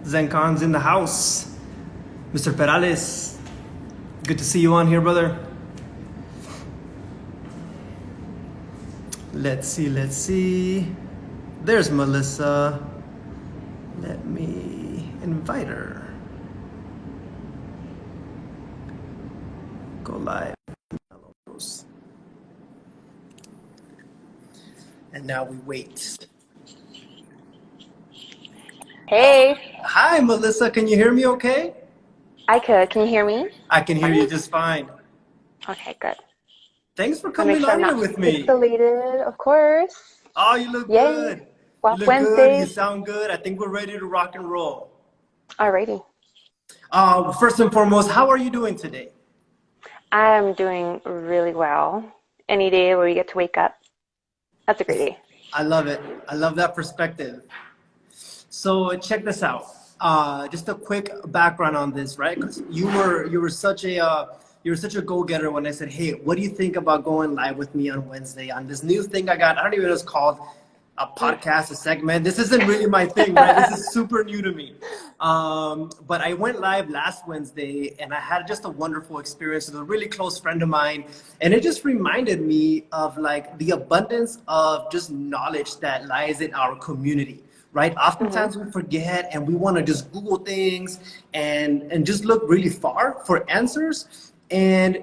Zencon's in the house. Mr. Perales, good to see you on here, brother. Let's see. There's Melissa. Let me invite her. Go live. And now we wait. Hey. Hi, Melissa. Can you hear me okay? I could. Can you hear me? I can hear you just fine. Okay, good. Thanks for I'll make coming sure on I'm here not with me. pixelated, of course. Oh, you look Yay. good. You Well, look good. You Wednesdays. sound good. I think we're ready to rock and roll. Alrighty. First and foremost, how are you doing today? I'm doing really well. Any day where you get to wake up, that's a great day. I love it. I love that perspective. So check this out. Just a quick background on this, right? Because you were such a go-getter when I said, hey, what do you think about going live with me on Wednesday on this new thing I got? I don't even know what it's called, a podcast, a segment. This isn't really my thing, right? This is super new to me. But I went live last Wednesday and I had just a wonderful experience with a really close friend of mine. And it just reminded me of like the abundance of just knowledge that lies in our community. Right? Oftentimes we forget and we want to just Google things and just look really far for answers. And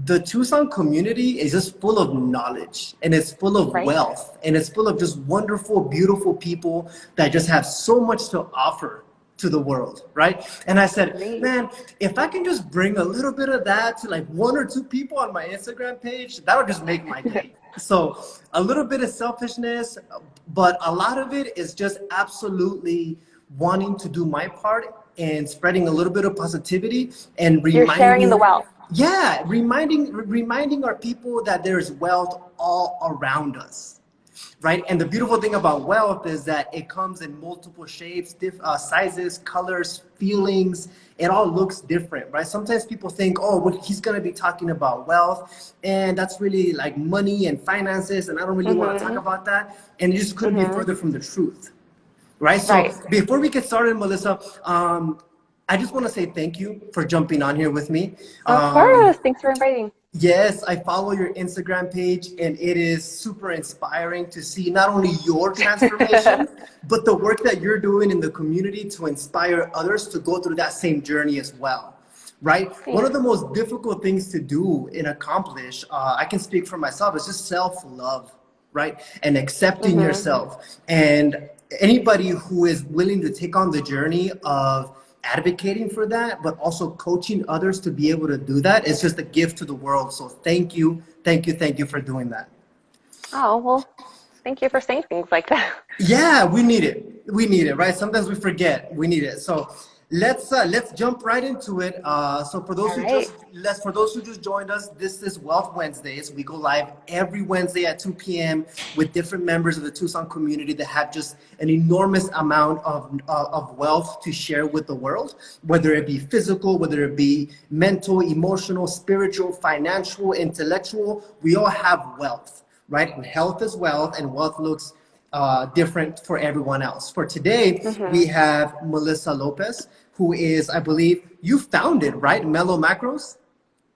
the Tucson community is just full of knowledge and it's full of Right. wealth and it's full of just wonderful, beautiful people that just have so much to offer to the world, right? And I said, man, if I can just bring a little bit of that to like one or two people on my Instagram page, that would just make my day. So a little bit of selfishness, but a lot of it is just absolutely wanting to do my part and spreading a little bit of positivity and You're sharing the wealth. yeah, reminding our people that there's wealth all around us. Right, and the beautiful thing about wealth is that it comes in multiple shapes, sizes, colors, feelings. It all looks different, right? Sometimes people think, oh, well, he's going to be talking about wealth, and that's really like money and finances, and I don't really want to talk about that. And it just couldn't be further from the truth, right? So before we get started, Melissa, I just want to say thank you for jumping on here with me. Of course. Thanks for inviting. Yes, I follow your Instagram page and it is super inspiring to see not only your transformation, but the work that you're doing in the community to inspire others to go through that same journey as well, right? Thanks. One of the most difficult things to do and accomplish, I can speak for myself, is just self-love, right? And accepting yourself. And anybody who is willing to take on the journey of advocating for that, but also coaching others to be able to do that, it's just a gift to the world. So thank you for doing that. Oh, well, thank you for saying things like that. Yeah, we need it, right? Sometimes we forget we need it. So let's jump right into it. So for those for those who just joined us, this is Wealth Wednesdays. We go live every Wednesday at 2 p.m. with different members of the Tucson community that have just an enormous amount of wealth to share with the world, whether it be physical, whether it be mental, emotional, spiritual, financial, intellectual. We all have wealth, right? And health is wealth, and wealth looks different for everyone else. For today, we have Melissa Lopez, who is, I believe, you founded, right, MelLo Macros?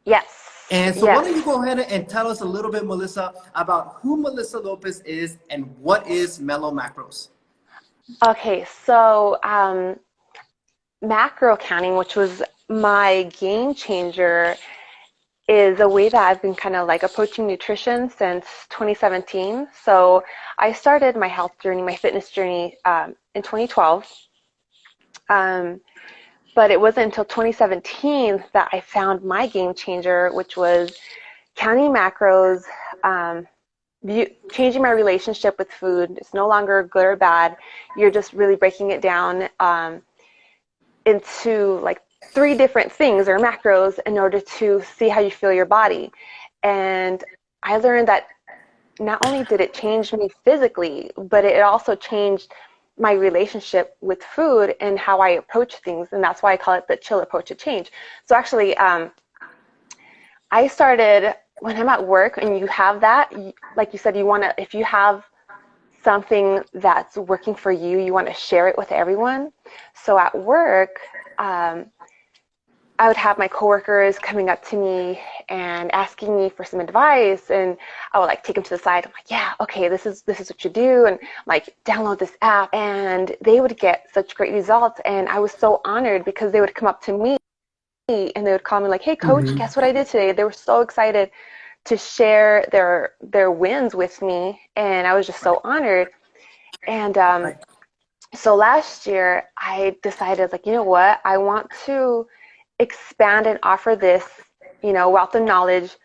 Yes. And so why don't you go ahead and tell us a little bit, Melissa, about who Melissa Lopez is and what is MelLo Macros? Okay, so macro counting, which was my game changer, is a way that I've been kind of like approaching nutrition since 2017. So I started my health journey, my fitness journey in 2012. But it wasn't until 2017 that I found my game changer, which was counting macros, changing my relationship with food. It's no longer good or bad. You're just really breaking it down into like 3 different things or macros in order to see how you feel your body. And I learned that not only did it change me physically, but it also changed my relationship with food and how I approach things. And that's why I call it the chill approach to change. So actually, I started when I'm at work and you have that, like you said, you want to, if you have something that's working for you, you want to share it with everyone. So at work, I would have my coworkers coming up to me and asking me for some advice, and I would like take them to the side. I'm like, yeah, okay, this is what you do, and like download this app, and they would get such great results. And I was so honored because they would come up to me and they would call me like, hey, coach, Mm-hmm. guess what I did today? They were so excited to share their wins with me, and I was just so Right. honored. And Right. so last year, I decided, like, you know what? I want to expand and offer this, wealth of knowledge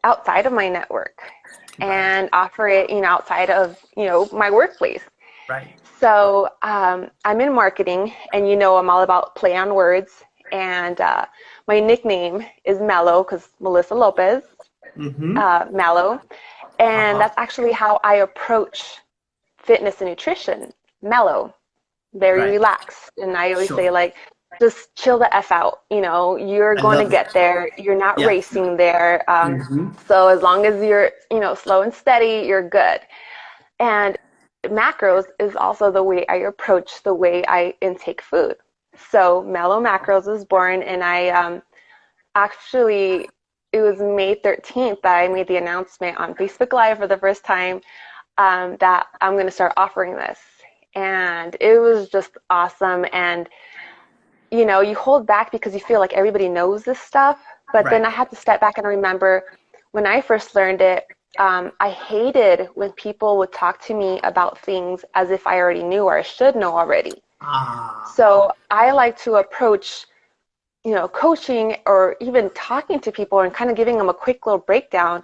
outside of my network Right. and offer it, outside of, my workplace. Right. So I'm in marketing, and, I'm all about play on words. And my nickname is MelLo because Melissa Lopez, Mm-hmm. MelLo. And Uh-huh. that's actually how I approach fitness and nutrition, mellow, very Right. relaxed. And I always say, Sure. like, just chill the F out. You're I going to love it. get there. You're not Yeah. racing there. Mm-hmm. So as long as you're, slow and steady, you're good. And macros is also the way I approach the way I intake food. So Mellow Macros was born, and I actually, it was May 13th that I made the announcement on Facebook Live for the first time, that I'm going to start offering this. And it was just awesome. And, you hold back because you feel like everybody knows this stuff. But then Right. I had to step back and remember when I first learned it, I hated when people would talk to me about things as if I already knew or I should know already. Ah. So I like to approach, coaching or even talking to people and kind of giving them a quick little breakdown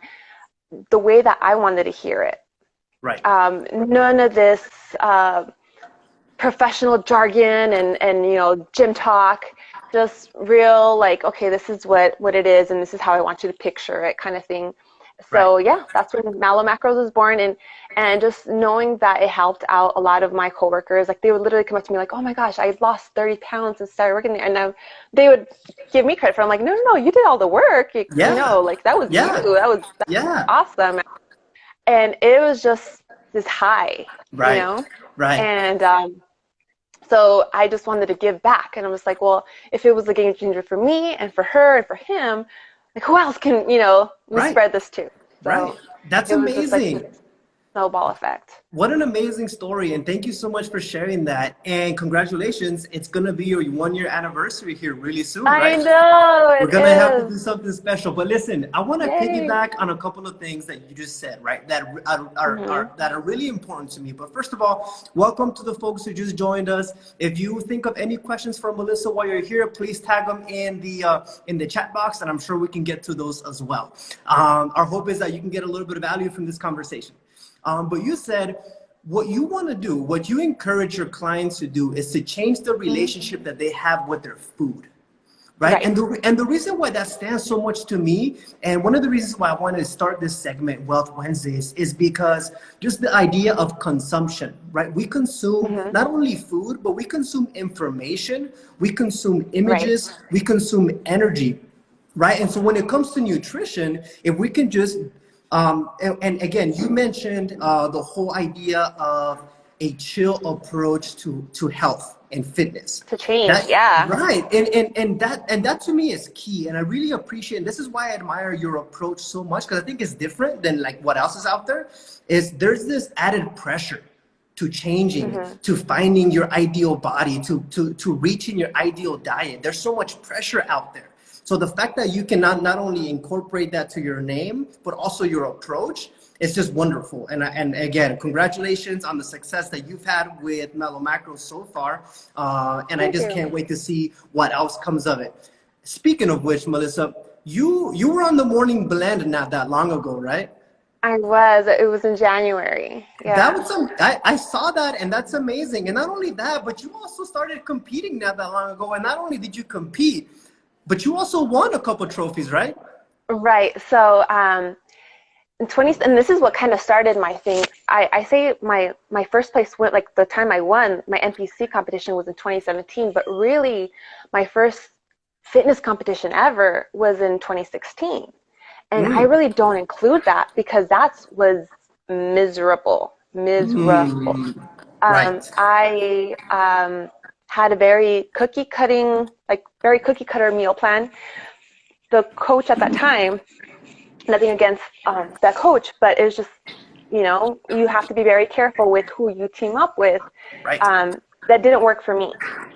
the way that I wanted to hear it. Right. None of this professional jargon and gym talk, just real, like, okay, this is what it is, and this is how I want you to picture it, kind of thing. Right. So yeah, that's when Mallow Macros was born. And just knowing that it helped out a lot of my coworkers. Like, they would literally come up to me like, oh my gosh, I lost 30 pounds and started working there. And they would give me credit for it. I'm like, no, no, no, you did all the work. Yeah. Like, that was you. Yeah. That's Yeah. awesome. And it was just this high, Right. Right. and so I just wanted to give back. And I was like, well, if it was a game changer for me and for her and for him, like, who else can, we Right. spread this to? Right. So That's it was just like amazing. this snowball effect. What an amazing story, and thank you so much for sharing that. And congratulations, it's gonna be your 1 year anniversary here really soon, I right? know We're it gonna have to do is. something special. But listen, I want to Yay. piggyback on a couple of things that you just said, right? That Mm-hmm. that are really important to me. But first of all, welcome to the folks who just joined us. If you think of any questions for Melissa while you're here, please tag them in the chat box, and I'm sure we can get to those as well. Our hope is that you can get a little bit of value from this conversation. But you said what you want to do, what you encourage your clients to do, is to change the Mm-hmm. relationship that they have with their food. Right. Right. And the reason why that stands so much to me, and one of the reasons why I wanted to start this segment, Wealth Wednesdays, is because just the idea of consumption, right? We consume Mm-hmm. not only food, but we consume information, we consume Right. images, we consume energy, right? And so when it comes to nutrition, if we can just, and again, you mentioned the whole idea of a chill approach to health and fitness. To change. That Yeah. right, and that to me is key, and I really appreciate. And this is why I admire your approach so much, because I think it's different than like what else is out there. Is there's this added pressure to changing, Mm-hmm. to finding your ideal body, to reaching your ideal diet. There's so much pressure out there. So the fact that you can not only incorporate that to your name, but also your approach, it's just wonderful. And again, congratulations on the success that you've had with Mellow Macros so far. And I Thank just you. can't wait to see what else comes of it. Speaking of which, Melissa, you were on the morning blend not that long ago, right? I was. It was in January. That Yeah. was some, I saw that, and that's amazing. And not only that, but you also started competing not that long ago. And not only did you compete, but you also won a couple trophies, right? Right. So, in 20, and this is what kind of started my thing. I say my first place went, like, the time I won my NPC competition was in 2017, but really my first fitness competition ever was in 2016. And I Mm, really don't include that because that was miserable, miserable. Right. I had a very very cookie cutter meal plan. The coach at that time, nothing against that coach, but it was just, you have to be very careful with who you team up with. Right. That didn't work for me,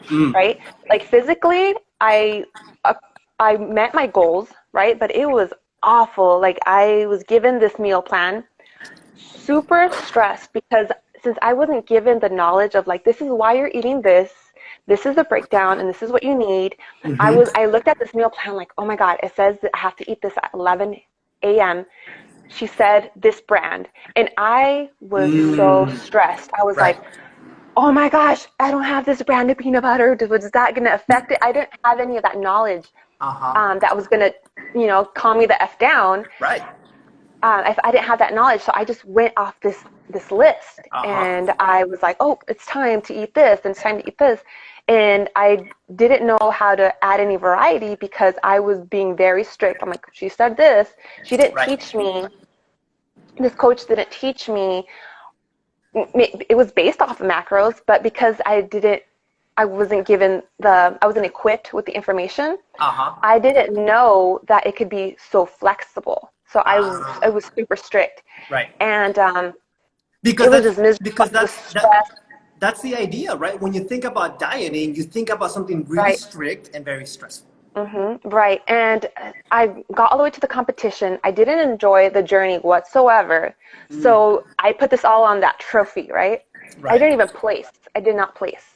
Mm. right? Like physically, uh, I met my goals, right? But it was awful. Like I was given this meal plan, super stressed because since I wasn't given the knowledge of like, this is why you're eating this is the breakdown, and this is what you need. I looked at this meal plan like, oh my God, it says that I have to eat this at 11 a.m. She said this brand, and I was so stressed. I was Right. like, oh my gosh, I don't have this brand of peanut butter. Was that going to affect it? I didn't have any of that knowledge that was going to, calm me the F down. Right. If I didn't have that knowledge, so I just went off this list, and I was like, oh, it's time to eat this, and it's time to eat this, and I didn't know how to add any variety because I was being very strict. I'm like, she said this. She didn't Right. teach me. This coach didn't teach me. It was based off of macros, but because I wasn't equipped with the information. I didn't know that it could be so flexible. So I was super strict. Right. And Because it was just miserable. because It was stress. that's the idea, right? When you think about dieting, you think about something really Right. strict and very stressful. Right. And I got all the way to the competition. I didn't enjoy the journey whatsoever. So I put this all on that trophy, right? I Right. didn't even place. I did not place.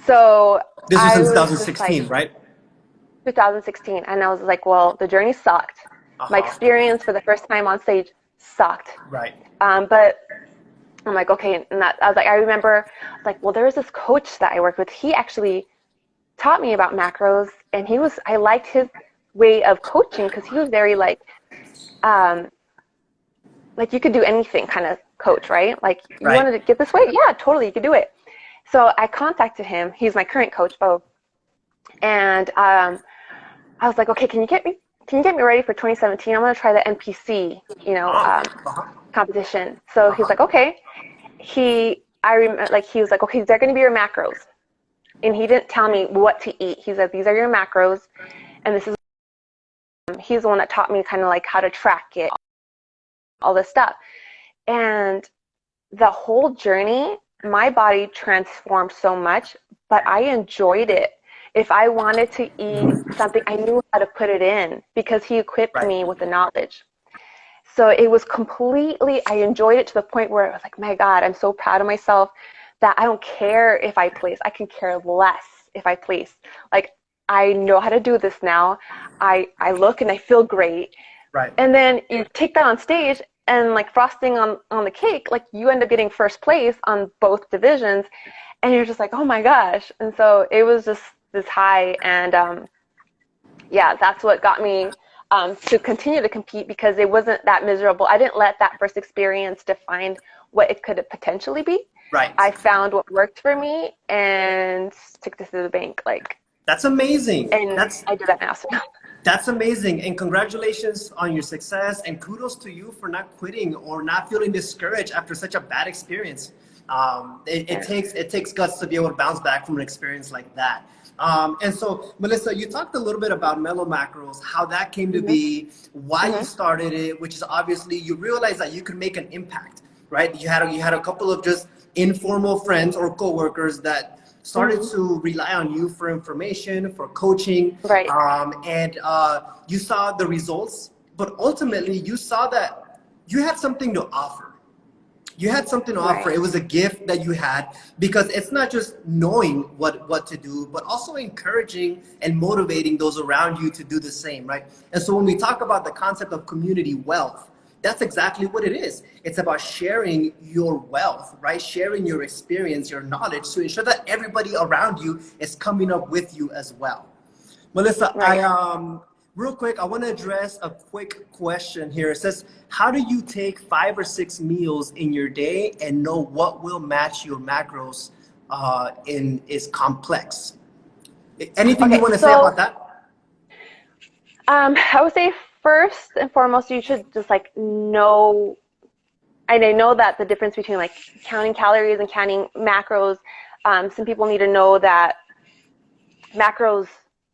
So This was I in was just like, 2016, right? 2016, and I was like, well, the journey sucked. My experience for the first time on stage sucked. Right. But I'm like, okay, and I was like, I remember, like, well, there was this coach that I worked with. He actually taught me about macros, and I liked his way of coaching because he was very like you could do anything kind of coach, right? Like you Right. wanted to get this weight, yeah, totally, you could do it. So I contacted him. He's my current coach, Bo, and I was like, okay, can you get me ready for 2017? I'm gonna try the NPC, competition. So he's like, okay. I remember, like, he was like, okay, they're gonna be your macros, and he didn't tell me what to eat. He said, these are your macros, and this is. He's the one that taught me kind of like how to track it, all this stuff, and the whole journey, my body transformed so much, but I enjoyed it. If I wanted to eat something, I knew how to put it in because he equipped me with the knowledge. So it was I enjoyed it to the point where I was like, my God, I'm so proud of myself that I don't care if I place. I can care less if I place. Like, I know how to do this now. I look and I feel great. Right. And then you take that on stage, and like frosting on the cake, like you end up getting first place on both divisions, and you're just like, oh my gosh. And so it was just this high, and yeah, that's what got me to continue to compete because it wasn't that miserable. I didn't let that first experience define what it could potentially be. Right. I found what worked for me and took this to the bank. Like, that's amazing. And I do that now. So. That's amazing, and congratulations on your success, and kudos to you for not quitting or not feeling discouraged after such a bad experience. It takes guts to be able to bounce back from an experience like that. And so, Melissa, you talked a little bit about MelLo Macros, how that came to be, why you started it, which is obviously you realized that you could make an impact, right? You had a couple of just informal friends or coworkers that started to rely on you for information, for coaching, right? And you saw the results, but ultimately you saw that you had something to offer. You had something to offer. It was a gift that you had, because it's not just knowing what to do, but also encouraging and motivating those around you to do the same, right? And so when we talk about the concept of community wealth, that's exactly what it is. It's about sharing your wealth, right? Sharing your experience, your knowledge, to ensure that everybody around you is coming up with you as well. Melissa, real quick, I want to address a quick question here. It says, how do you take 5 or 6 meals in your day and know what will match your macros is complex? Anything you want to say about that? I would say first and foremost, you should just like know and I know that the difference between like counting calories and counting macros, some people need to know that macros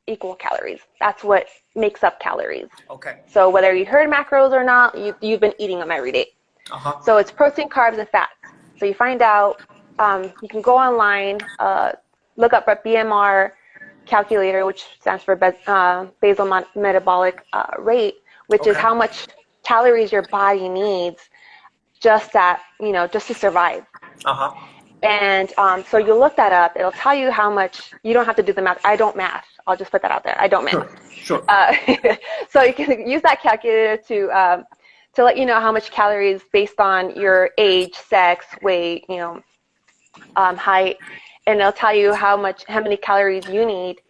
equal calories. That's what makes up calories. Okay. So whether you heard macros or not, you've been eating them every day. Uh-huh. So it's protein, carbs, and fats. So you find out, you can go online, look up a BMR calculator, which stands for basal metabolic rate, which is Okay. how much calories your body needs just to survive. Uh-huh. And so you look that up. It'll tell you how much. You don't have to do the math. I don't math. I'll just put that out there. I don't Sure. math. Sure. So you can use that calculator to let you know how much calories based on your age, sex, weight, height, and it'll tell you how many calories you need.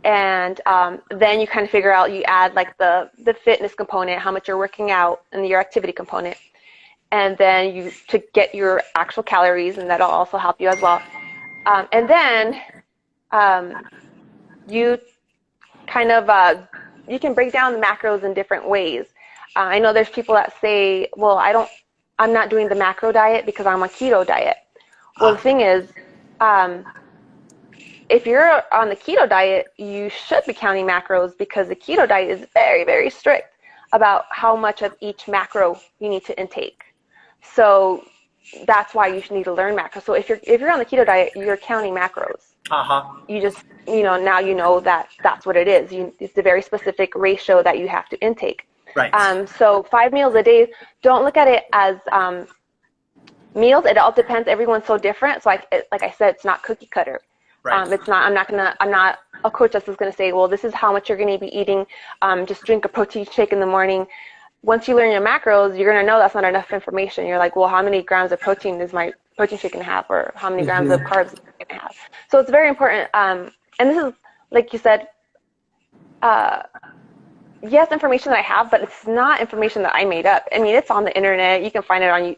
And then you kind of figure out, you add like the fitness component, how much you're working out, and your activity component. And then to get your actual calories, and that'll also help you as well. And then you kind of, you can break down the macros in different ways. I know there's people that say, well, I'm not doing the macro diet because I'm on keto diet. Well, the thing is, if you're on the keto diet, you should be counting macros, because the keto diet is very, very strict about how much of each macro you need to intake. So that's why you need to learn macros. So if you're on the keto diet, you're counting macros. Uh-huh. You just, now you know that that's what it is. It's a very specific ratio that you have to intake. Right. So 5 meals a day, don't look at it as meals. It all depends. Everyone's so different. So like I said, it's not cookie cutter. Right. It's not. I'm not a coach that's just going to say, well, this is how much you're going to be eating. Just drink a protein shake in the morning. Once you learn your macros, you're going to know that's not enough information. You're like, well, how many grams of protein is my protein shake going to have, or how many grams of carbs is it going to have? So it's very important. And this is, like you said, yes, information that I have, but it's not information that I made up. I mean, it's on the internet. You can find it on,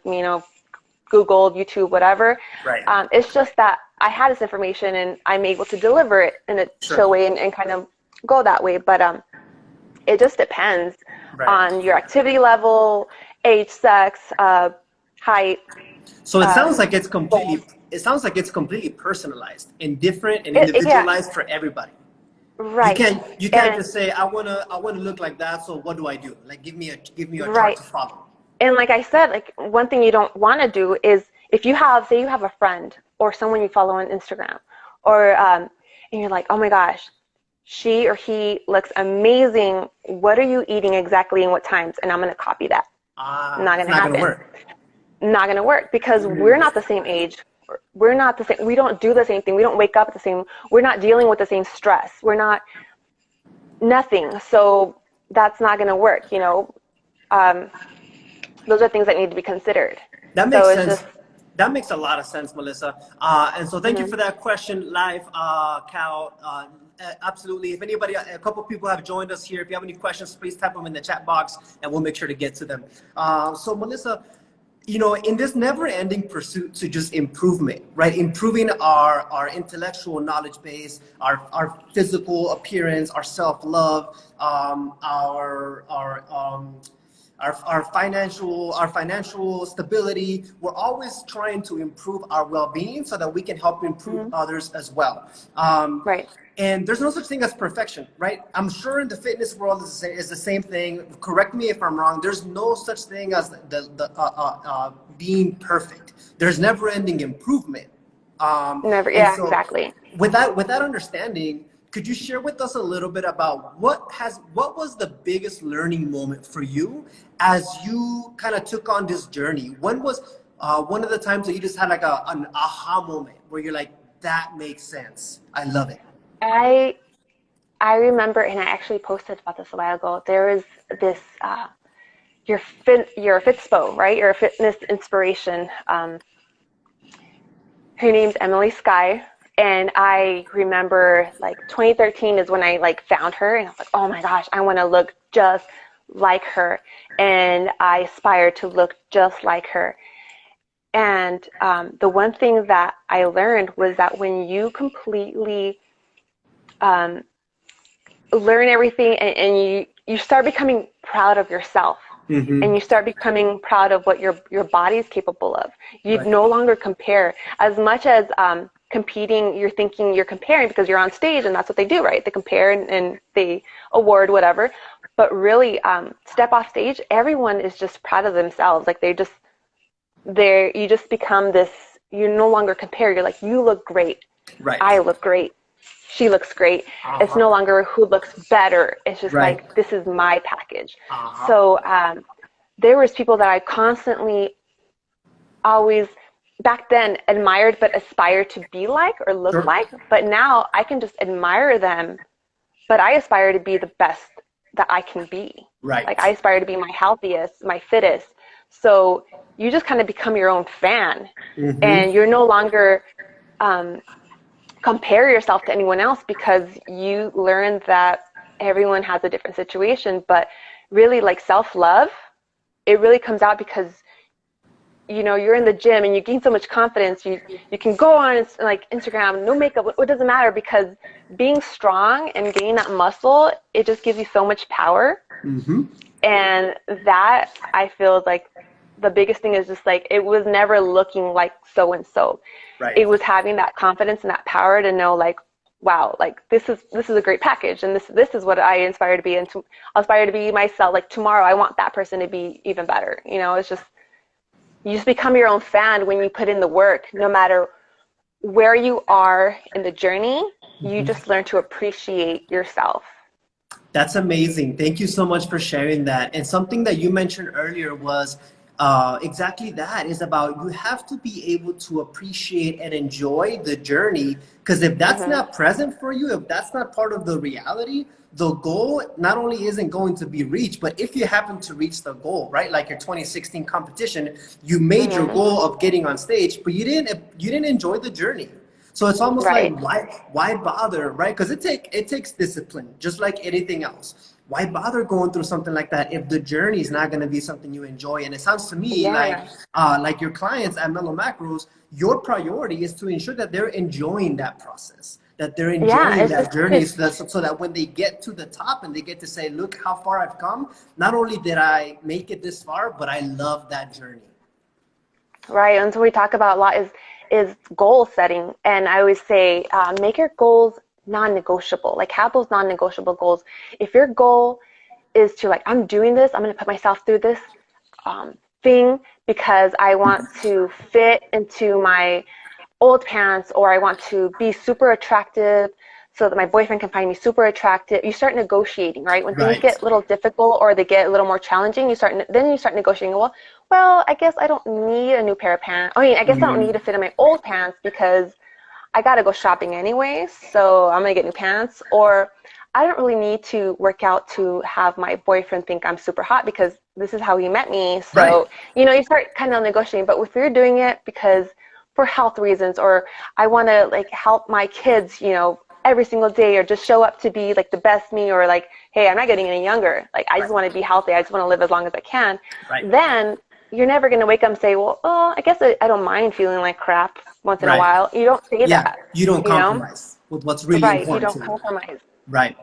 Google, YouTube, whatever. Right. It's just that I had this information and I'm able to deliver it in a chill way and kind of go that way. But it just depends on your activity level, age, sex, height. So it sounds like it's completely personalized and different and individualized for everybody. Right. You can't just say, I wanna look like that, so what do I do? Like give me a chart to follow. And like I said, like one thing you don't want to do is, if you have, say you have a friend or someone you follow on Instagram, or and you're like, oh my gosh, she or he looks amazing. What are you eating exactly and what times? And I'm going to copy that. Not going to happen. Not going to work, because we're not the same age. We're not the same. We don't do the same thing. We don't wake up at the same. We're not dealing with the same stress. We're not nothing. So that's not going to work. Those are things that need to be considered. That makes sense. That makes a lot of sense, Melissa. And so thank you for that question live, Cal. Absolutely. If anybody, a couple people have joined us here. If you have any questions, please type them in the chat box and we'll make sure to get to them. So Melissa, in this never-ending pursuit to just improvement, right? Improving our intellectual knowledge base, our physical appearance, our self-love, our financial stability. We're always trying to improve our well-being so that we can help improve others as well. Right. And there's no such thing as perfection, right? I'm sure in the fitness world is the same thing. Correct me if I'm wrong. There's no such thing as the being perfect. There's never-ending improvement. Never. Yeah, so exactly. With that understanding, could you share with us a little bit about what was the biggest learning moment for you as you kind of took on this journey? When was one of the times that you just had like an aha moment where you're like, that makes sense. I love it. I remember, and I actually posted about this a while ago. There was this your Fitspo, right? You're a fitness inspiration. Her name's Emily Sky. And I remember like 2013 is when I like found her, and I was like, oh my gosh, I want to look just like her. And I aspired to look just like her. And the one thing that I learned was that when you completely learn everything and you start becoming proud of yourself, and you start becoming proud of what your body is capable of. You Right. no longer compare as much as competing. You're thinking you're comparing because you're on stage, and that's what they do, right? They compare and they award whatever. But really, step off stage, everyone is just proud of themselves. Like you just become this. You no longer compare. You're like, you look great. Right. I look great. She looks great. It's no longer who looks better. It's just Right. like, this is my package. So there was people that I constantly always back then admired but aspired to be like or look Sure. like. But now I can just admire them, but I aspire to be the best that I can be. Right. Like I aspire to be my healthiest, my fittest. So you just kind of become your own fan, and you're no longer compare yourself to anyone else, because you learn that everyone has a different situation. But really, like, self-love, it really comes out because you're in the gym and you gain so much confidence. You can go on like Instagram, no makeup, it doesn't matter, because being strong and gaining that muscle, it just gives you so much power. And that, I feel like the biggest thing is just like, it was never looking like so and so. Right. It was having that confidence and that power to know, like, wow, like this is a great package, and this is what I aspire to be, and I aspire to be myself. Like tomorrow, I want that person to be even better. It's just, you just become your own fan when you put in the work. No matter where you are in the journey, you just learn to appreciate yourself. That's amazing. Thank you so much for sharing that. And something that you mentioned earlier was exactly that, is about, you have to be able to appreciate and enjoy the journey. Because if that's not present for you, if that's not part of the reality, the goal not only isn't going to be reached, but if you happen to reach the goal, right? Like your 2016 competition, you made your goal of getting on stage, but you didn't enjoy the journey. So it's almost like, why bother, right? Because it takes discipline, just like anything else. Why bother going through something like that if the journey is not going to be something you enjoy? And it sounds to me like your clients at MelLo Macros, your priority is to ensure that they're enjoying that process, that they're enjoying that journey, so that when they get to the top and they get to say, look how far I've come, not only did I make it this far, but I love that journey. Right. And so we talk about a lot is goal setting. And I always say, make your goals non-negotiable. Like, have those non-negotiable goals. If your goal is to, like, I'm doing this, I'm going to put myself through this thing because I want to fit into my old pants, or I want to be super attractive so that my boyfriend can find me super attractive. You start negotiating, right? When things get a little difficult or they get a little more challenging, you start negotiating. Well, I guess I don't need a new pair of pants. I guess I don't need to fit in my old pants because I got to go shopping anyway, so I'm going to get new pants. Or I don't really need to work out to have my boyfriend think I'm super hot because this is how he met me. So, you start kind of negotiating. But if you're doing it because for health reasons, or I want to, like, help my kids, every single day, or just show up to be like the best me, or like, hey, I'm not getting any younger. Like, I just want to be healthy. I just want to live as long as I can. Then you're never going to wake up and say, well, I guess I don't mind feeling like crap once in a while. You don't say that. You don't compromise with what's really important. You don't compromise. Right.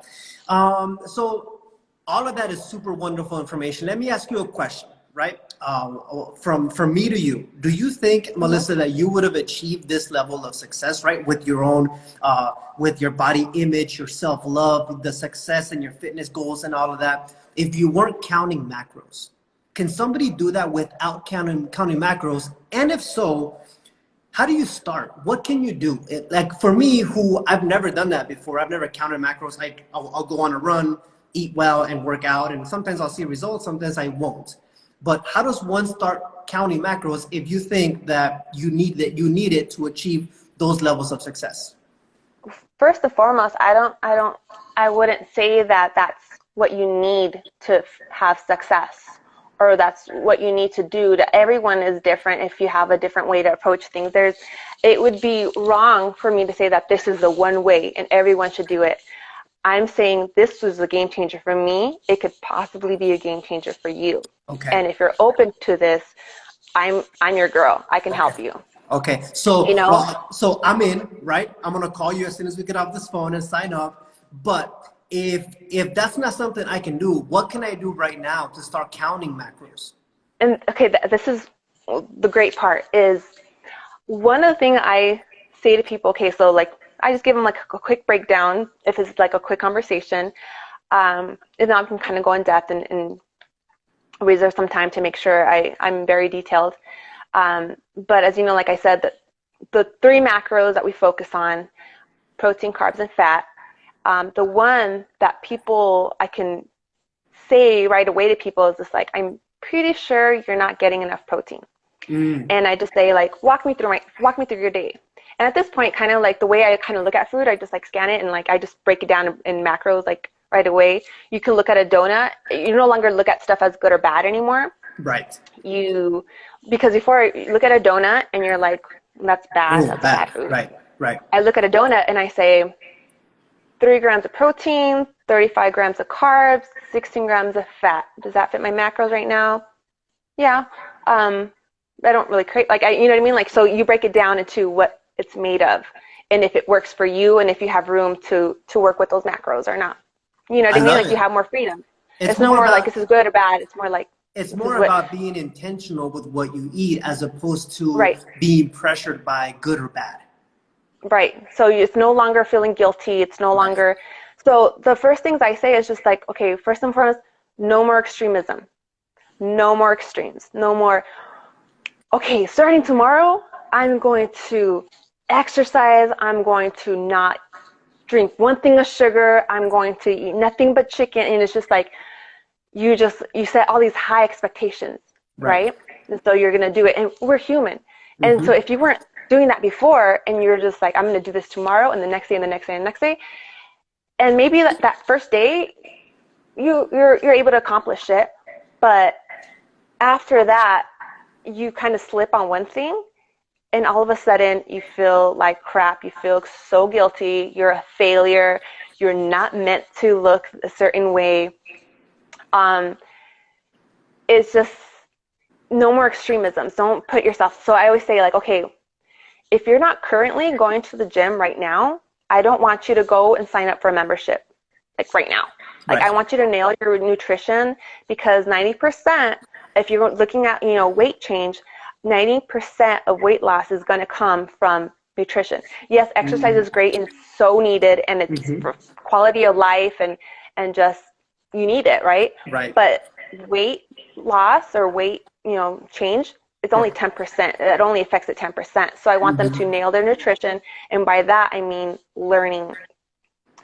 So all of that is super wonderful information. Let me ask you a question, right? From me to you, do you think, Melissa, that you would have achieved this level of success, right, with your own, with your body image, your self-love, the success and your fitness goals and all of that, if you weren't counting macros? Can somebody do that without counting macros? And if so, how do you start? What can you do? Like, for me, who I've never done that before, I've never counted macros. I'll go on a run, eat well, and work out, and sometimes I'll see results, sometimes I won't. But how does one start counting macros if you think that you need it to achieve those levels of success? First and foremost, I wouldn't say that that's what you need to have success, or that's what you need to do. Everyone is different. If you have a different way to approach things, it would be wrong for me to say that this is the one way and everyone should do it. I'm saying this was a game changer for me. It could possibly be a game changer for you. Okay. And if you're open to this, I'm your girl. I can help you. Okay. So, so I'm in, right? I'm going to call you as soon as we get off this phone and sign up. But if that's not something I can do, what can I do right now to start counting macros? And okay, this is the great part is one of the things I say to people, okay, so like I just give them like a quick breakdown if it's like a quick conversation. And then I can kind of go in depth and reserve some time to make sure I'm very detailed. But as you know, like I said, the three macros that we focus on, protein, carbs, and fat, the one that I can say right away to people is just like, I'm pretty sure you're not getting enough protein. And I just say like, walk me through your day. And at this point, kind of like the way I kind of look at food, I just like scan it and like I just break it down in macros like right away. You can look at a donut. You no longer look at stuff as good or bad anymore. Right. Because before you look at a donut and you're like, that's bad. Ooh, that's bad food. Right. I look at a donut and I say 3 grams of protein, 35 grams of carbs, 16 grams of fat. Does that fit my macros right now? Yeah. I don't really crave, like, you know what I mean? Like, so you break it down into what it's made of and if it works for you and if you have room to work with those macros or not. You know what I mean? Like you have more freedom. It's no more like this is good or bad. It's more like it's more about being intentional with what you eat as opposed to being pressured by good or bad. Right. So it's no longer feeling guilty. It's no longer. So the first things I say is just like, okay, first and foremost, no more extremism. No more extremes. No more, okay, starting tomorrow, I'm going to exercise. I'm going to not drink one thing of sugar. I'm going to eat nothing but chicken. And it's just like, you set all these high expectations, right? And so you're going to do it. And we're human. And so if you weren't doing that before and you're just like, I'm going to do this tomorrow and the next day and the next day and the next day. And maybe that first day, you're able to accomplish it. But after that, you kind of slip on one thing and all of a sudden you feel like crap. You feel so guilty. You're a failure. You're not meant to look a certain way. It's just no more extremisms. Don't put yourself. So I always say like, okay, if you're not currently going to the gym right now, I don't want you to go and sign up for a membership like right now. Like I want you to nail your nutrition because 90%, if you're looking at, weight change, 90% of weight loss is going to come from nutrition. Yes, exercise is great and so needed and it's for quality of life and just you need it, right? But weight loss or weight, change, it's only 10%. It only affects it 10%. So I want them to nail their nutrition. And by that, I mean learning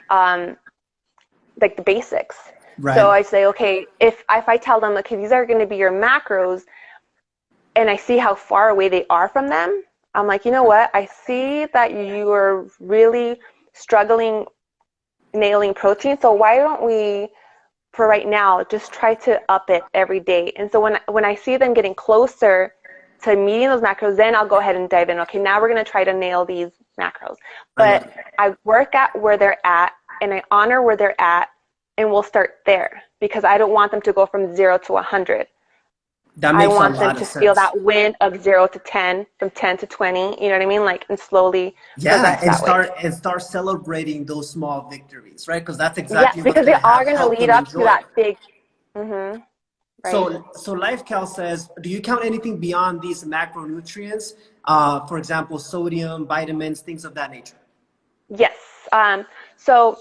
like the basics. So I say, okay, if I tell them, okay, these are going to be your macros and I see how far away they are from them, I'm like, you know what? I see that you are really struggling nailing protein. So why don't we, for right now, just try to up it every day. And so when I see them getting closer to meeting those macros, then I'll go ahead and dive in. Okay, now we're going to try to nail these macros. But I work at where they're at and I honor where they're at and we'll start there because I don't want them to go from 0 to 100. I want them to feel that win of 0 to 10, from 10 to 20, you know what I mean? Like, and slowly progress and start celebrating those small victories, right? Because that's exactly because they are going to lead up to that big. So LifeCal says, do you count anything beyond these macronutrients? For example, sodium, vitamins, things of that nature. Yes. So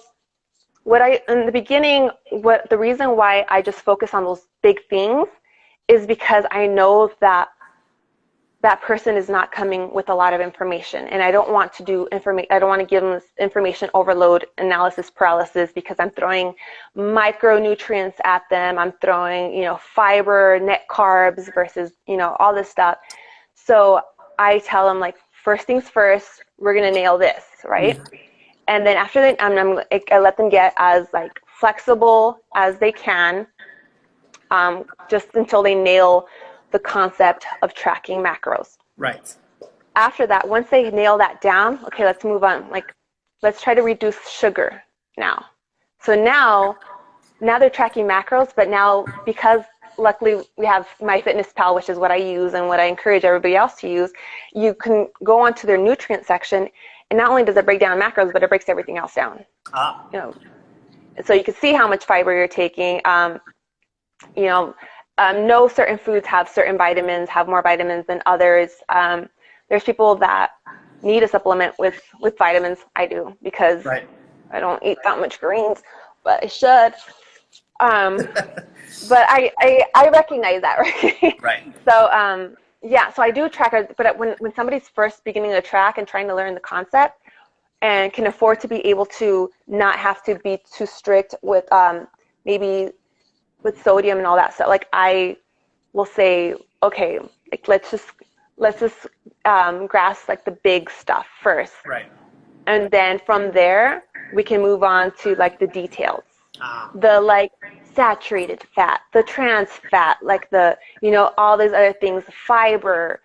in the beginning, the reason why I just focus on those big things is because I know that that person is not coming with a lot of information, and I don't want to I don't want to give them this information overload, analysis paralysis, because I'm throwing micronutrients at them. I'm throwing, fiber, net carbs versus, all this stuff. So I tell them like, first things first, we're gonna nail this, right? And then after that, I let them get as like flexible as they can, just until they nail the concept of tracking macros. After that, once they nail that down, okay, let's move on. Like, let's try to reduce sugar now. So now they're tracking macros, but now because luckily we have MyFitnessPal, which is what I use and what I encourage everybody else to use, you can go onto their nutrient section, and not only does it break down macros, but it breaks everything else down. so you can see how much fiber you're taking. You know, no certain foods have certain vitamins, have more vitamins than others. There's people that need a supplement with vitamins. I do, because Right. I don't eat that much greens, but I should. But I recognize that, right? Right. So yeah, so I do track, but when somebody's first beginning to track and trying to learn the concept and can afford to be able to not have to be too strict with maybe with sodium and all that stuff, like I will say, okay, like let's just grasp like the big stuff first, Right. and then from there we can move on to like the details, Ah. the like saturated fat, the trans fat, like the, you know, all these other things, fiber,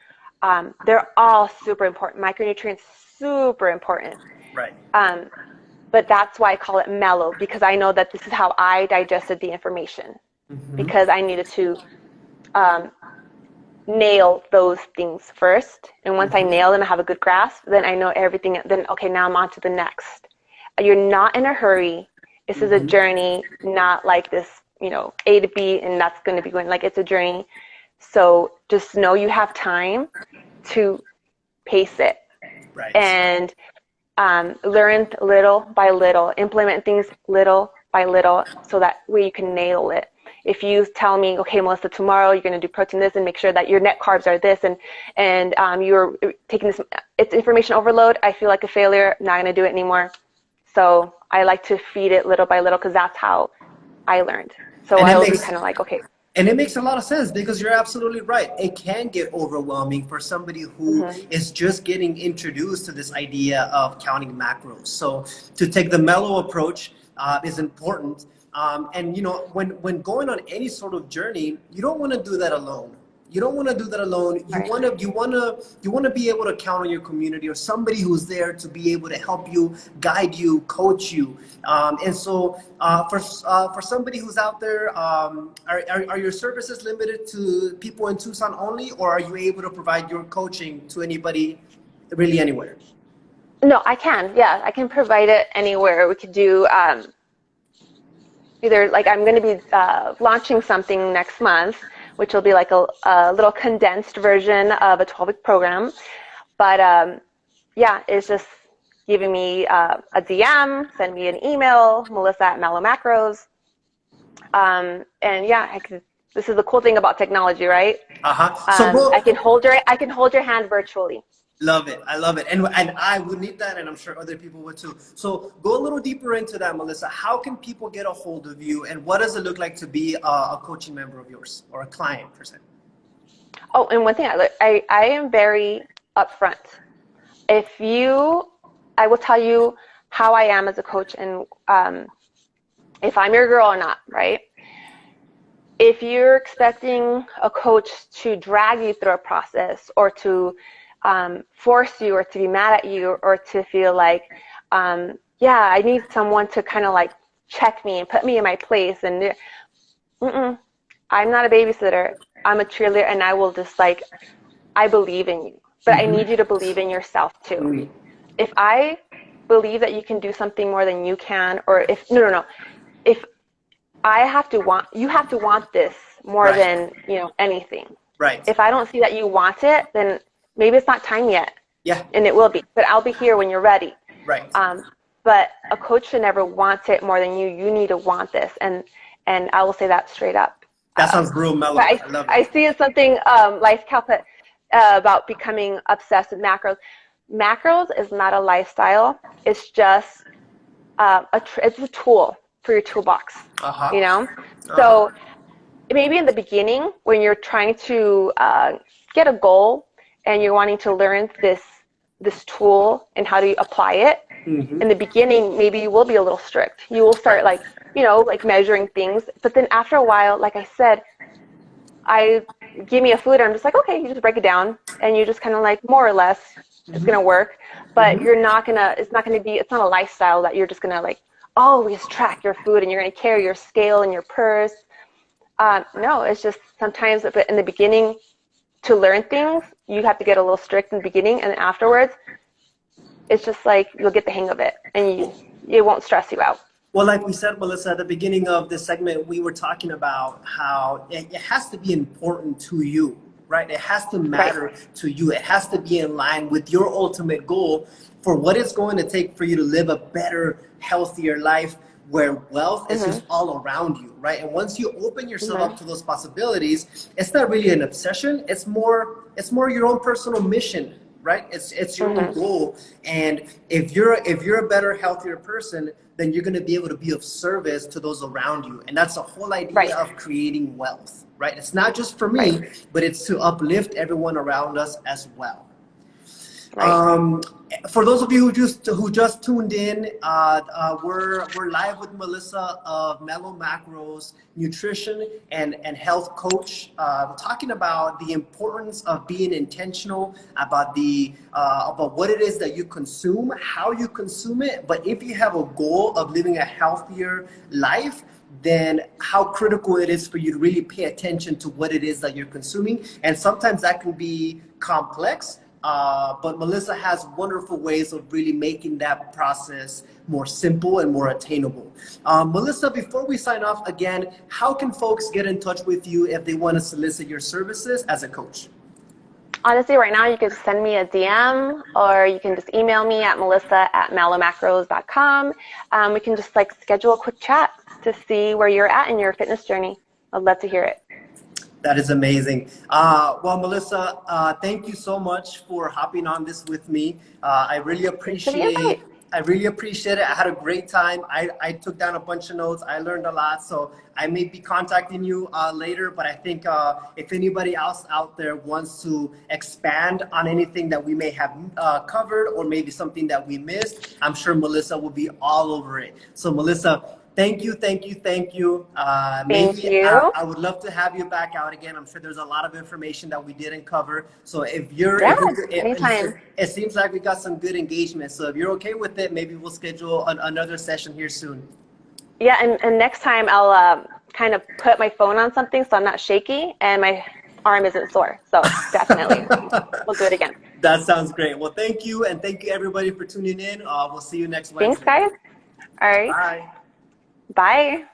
they're all super important. Micronutrients, super important. Right. But that's why I call it mellow, because I know that this is how I digested the information, Mm-hmm. because I needed to nail those things first. And once I nail them and have a good grasp, then I know everything. Then, okay, now I'm on to the next. You're not in a hurry. This is a journey, not like this, you know, A to B, and that's going to be going, like, it's a journey. So just know you have time to pace it. Right. And learn little by little, implement things little by little, so that way you can nail it. If you tell me, okay, Melissa, tomorrow you're going to do protein this and make sure that your net carbs are this, and you're taking this, it's information overload, I feel like a failure, I'm not going to do it anymore. So I like to feed it little by little, because that's how I learned. So I will be kind of like, okay. And it makes a lot of sense, because you're absolutely right. It can get overwhelming for somebody who is just getting introduced to this idea of counting macros. So to take the mellow approach is important. And you know, when going on any sort of journey, you don't want to do that alone. You don't want to do that alone. You want to be able to count on your community, or somebody who's there to be able to help you, guide you, coach you. And so for somebody who's out there, are your services limited to people in Tucson only, or are you able to provide your coaching to anybody, really anywhere? No, I can. Yeah, I can provide it anywhere. We could do either, like, I'm going to be launching something next month, which will be like a little condensed version of a 12-week program. But yeah, it's just giving me a DM, send me an email, Melissa@MelLo Macros. And yeah, this is the cool thing about technology, right? So I can hold your hand virtually. Love it. I love it. And I would need that, and I'm sure other people would too. So go a little deeper into that, Melissa. How can people get a hold of you, and what does it look like to be a coaching member of yours, or a client per se? Oh, and one thing, I am very upfront. I will tell you how I am as a coach, and if I'm your girl or not, right? If you're expecting a coach to drag you through a process, or to force you, or to be mad at you, or to feel like, yeah, I need someone to kind of like check me and put me in my place, and I'm not a babysitter. I'm a cheerleader, and I will just, like, I believe in you, but I need you to believe in yourself too. If I believe that you can do something more than you can, or if if you have to want this more than, you know, anything. Right. If I don't see that you want it, then maybe it's not time yet. Yeah. And it will be, but I'll be here when you're ready. Right. But a coach should never want it more than you. You need to want this, and I will say that straight up. That sounds real mellow. I love it. I see it's something Life Cal put about becoming obsessed with macros. Macros is not a lifestyle. It's just it's a tool for your toolbox. You know. So maybe in the beginning, when you're trying to get a goal, and you're wanting to learn this tool and how to apply it, in the beginning, maybe you will be a little strict. You will start, like, you know, like measuring things. But then after a while, like I said, give me a food, and I'm just like, okay, you just break it down, and you just kind of, like, more or less, it's going to work. But it's not a lifestyle that you're just going to, like, always track your food, and you're going to carry your scale and your purse. No, it's just sometimes, but in the beginning, to learn things, you have to get a little strict in the beginning, and then afterwards, it's just like you'll get the hang of it, and it won't stress you out. Well, like we said, Melissa, at the beginning of this segment, we were talking about how it has to be important to you, right? It has to Right. matter to you. It has to be in line with your ultimate goal for what it's going to take for you to live a better, healthier life where wealth is just Mhm. all around you, right? And once you open yourself up Mhm. to those possibilities, it's not really an obsession. It's more your own personal mission, right? It's your own Mhm. goal. And if you're a better, healthier person, then you're going to be able to be of service to those around you. And that's the whole idea Right. of creating wealth, right? It's not just for Right. me, but it's to uplift everyone around us as well. Right. Um, for those of you who just tuned in, we're live with Melissa of MelLo Macros, nutrition and health coach, talking about the importance of being intentional about what it is that you consume, how you consume it. But if you have a goal of living a healthier life, then how critical it is for you to really pay attention to what it is that you're consuming. And sometimes that can be complex. But Melissa has wonderful ways of really making that process more simple and more attainable. Melissa, before we sign off again, how can folks get in touch with you if they want to solicit your services as a coach? Honestly, right now you can just send me a DM or you can just email me at melissa@mellomacros.com. We can just like schedule a quick chat to see where you're at in your fitness journey. I'd love to hear it. That is amazing. Well, Melissa, thank you so much for hopping on this with me. I really Thanks for the invite. appreciate. I really appreciate it. I had a great time. I took down a bunch of notes. I learned a lot. So I may be contacting you later, but I think if anybody else out there wants to expand on anything that we may have covered or maybe something that we missed, I'm sure Melissa will be all over it. So Melissa, thank you, thank you, thank you. Thank Maybe you. I would love to have you back out again. I'm sure there's a lot of information that we didn't cover. So if you're, Yeah, if we, anytime. it seems like we got some good engagement. So if you're okay with it, maybe we'll schedule another session here soon. Yeah, and next time I'll kind of put my phone on something so I'm not shaky and my arm isn't sore. So definitely, we'll do it again. That sounds great. Well, thank you. And thank you everybody for tuning in. We'll see you next Thanks, Wednesday. guys. All right. Bye. Bye.